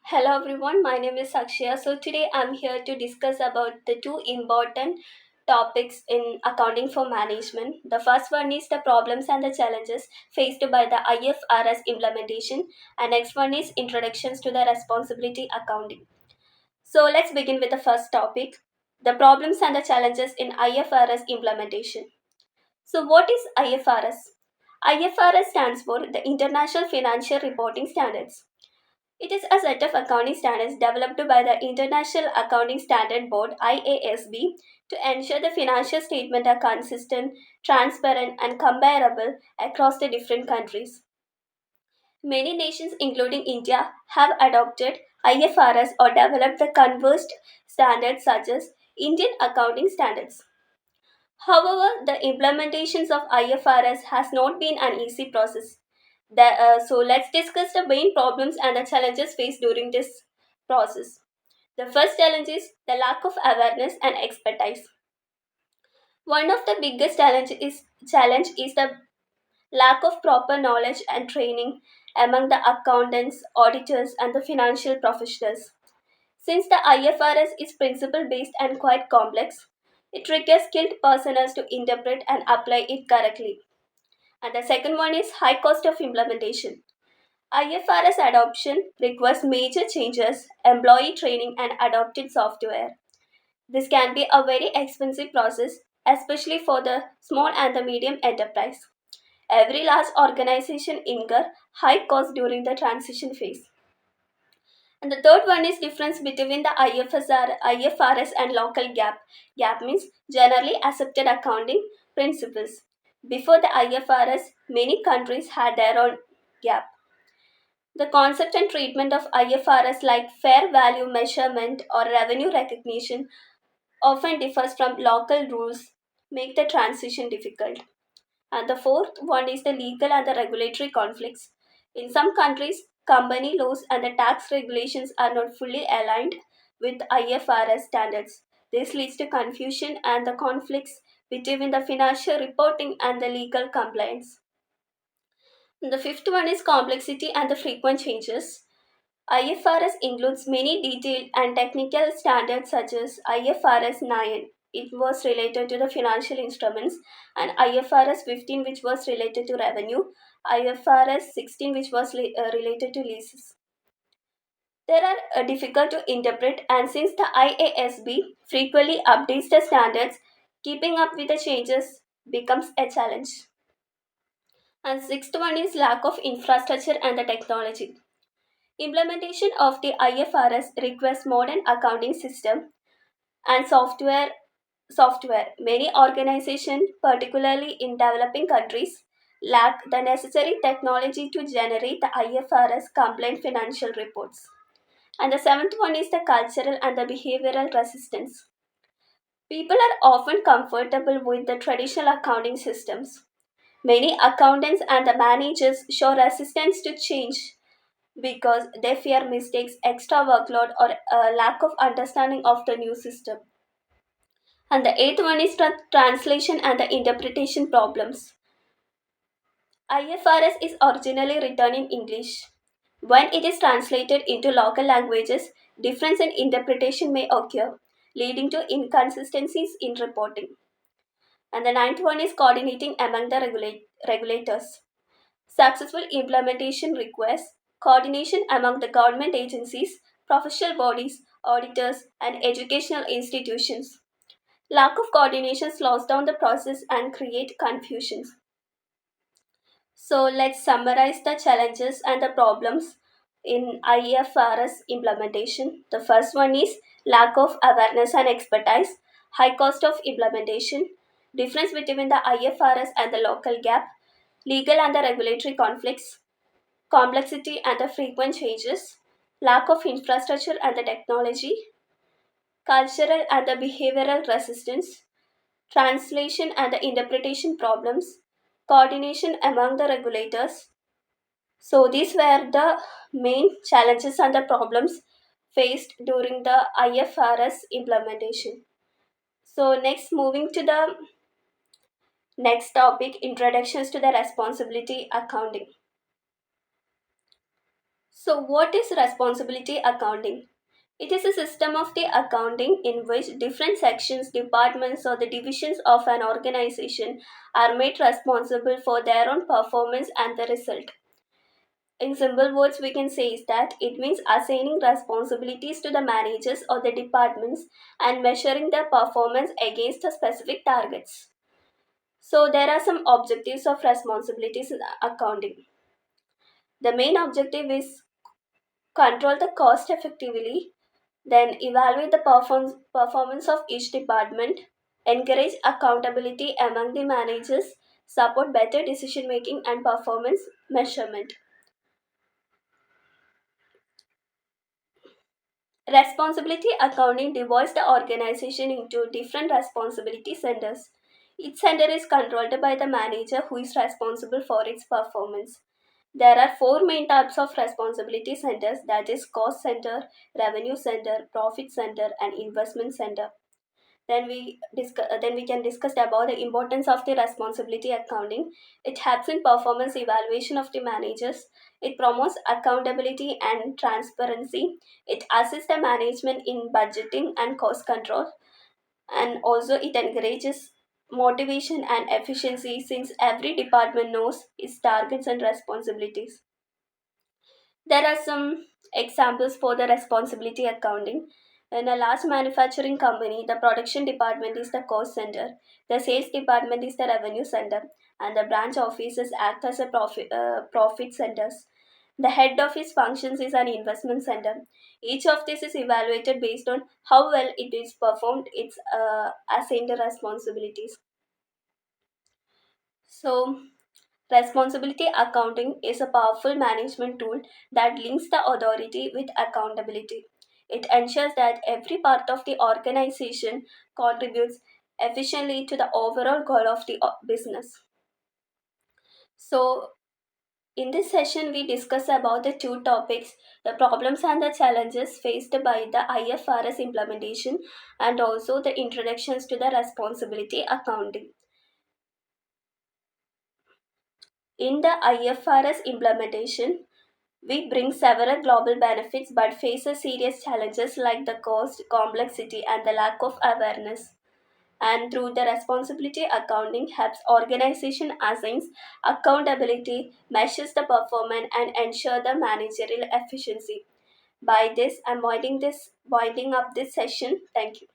Hello everyone, my name is Sakshya. So today I'm here to discuss about the two important topics in accounting for management. The first one is the problems and the challenges faced by the IFRS implementation, and next one is introductions to the responsibility accounting. So let's begin with the first topic, the problems and the challenges in IFRS implementation. So what is IFRS? IFRS stands for the International Financial Reporting Standards. It is a set of accounting standards developed by the International Accounting Standard Board IASB to ensure the financial statements are consistent, transparent, and comparable across the different countries. Many nations, including India, have adopted IFRS or developed the converged standards such as Indian accounting standards. However, the implementations of IFRS has not been an easy process. So let's discuss the main problems and the challenges faced during this process. The first challenge is the lack of awareness and expertise. One of the biggest challenge is the lack of proper knowledge and training among the accountants, auditors, and the financial professionals. Since the IFRS is principle based and quite complex, it requires skilled personnel to interpret and apply it correctly. And the second one is high cost of implementation. IFRS adoption requires major changes, employee training, and adopted software. This can be a very expensive process, especially for the small and the medium enterprise. Every large organization incur high costs during the transition phase. And the third one is difference between the IFRS and local GAAP. GAAP means generally accepted accounting principles. Before the IFRS, many countries had their own GAAP. The concept and treatment of IFRS like fair value measurement or revenue recognition often differs from local rules, make the transition difficult. And the fourth one is the legal and the regulatory conflicts. In some countries, company laws and the tax regulations are not fully aligned with IFRS standards. This leads to confusion and the conflicts between the financial reporting and the legal compliance. And the fifth one is complexity and the frequent changes. IFRS includes many detailed and technical standards such as IFRS 9. It was related to the financial instruments, and IFRS 15, which was related to revenue, IFRS 16, which was related to leases. They are difficult to interpret, and since the IASB frequently updates the standards, keeping up with the changes becomes a challenge. And sixth one is lack of infrastructure and the technology. Implementation of the IFRS requires modern accounting system and software. Many organizations, particularly in developing countries, lack the necessary technology to generate the IFRS compliant financial reports. And the seventh one is the cultural and the behavioral resistance. People are often comfortable with the traditional accounting systems. Many accountants and the managers show resistance to change because they fear mistakes, extra workload, or a lack of understanding of the new system. And the eighth one is translation and the interpretation problems. IFRS is originally written in English. When it is translated into local languages, difference in interpretation may occur, leading to inconsistencies in reporting. And the ninth one is coordinating among the regulators. Successful implementation requires coordination among the government agencies, professional bodies, auditors, and educational institutions. Lack of coordination slows down the process and create confusions. So let's summarize the challenges and the problems in IFRS implementation. The first one is lack of awareness and expertise, high cost of implementation, difference between the IFRS and the local GAAP, legal and the regulatory conflicts, complexity and the frequent changes, lack of infrastructure and the technology, cultural and the behavioral resistance, translation and the interpretation problems, coordination among the regulators. So, these were the main challenges and the problems faced during the IFRS implementation. So, next, moving to the next topic, introductions to the responsibility accounting. So, what is responsibility accounting? It is a system of the accounting in which different sections, departments, or the divisions of an organization are made responsible for their own performance and the result. In simple words, we can say is that it means assigning responsibilities to the managers or the departments and measuring their performance against the specific targets. So, there are some objectives of responsibilities in accounting. The main objective is control the cost effectively, then evaluate the performance of each department, encourage accountability among the managers, support better decision making and performance measurement. Responsibility accounting divides the organization into different responsibility centers. Each center is controlled by the manager who is responsible for its performance. There are four main types of responsibility centers, that is cost center, revenue center, profit center and investment center. Then we can discuss about the importance of the responsibility accounting. It helps in performance evaluation of the managers. It promotes accountability and transparency. It assists the management in budgeting and cost control, and also it encourages motivation and efficiency since every department knows its targets and responsibilities. There are some examples for the responsibility accounting. In a large manufacturing company, the production department is the cost center, the sales department is the revenue center, and the branch offices act as a profit centers. The head office functions is an investment center. Each of this is evaluated based on how well it is performed its assigned responsibilities. So, responsibility accounting is a powerful management tool that links the authority with accountability. It ensures that every part of the organization contributes efficiently to the overall goal of the business. So, in this session, we discuss about the two topics, the problems and the challenges faced by the IFRS implementation and also the introductions to the responsibility accounting. In the IFRS implementation, we bring several global benefits but faces serious challenges like the cost, complexity, and the lack of awareness. And through the responsibility accounting helps organization assigns accountability, measures the performance, and ensure the managerial efficiency. By this, I'm winding up this session. Thank you.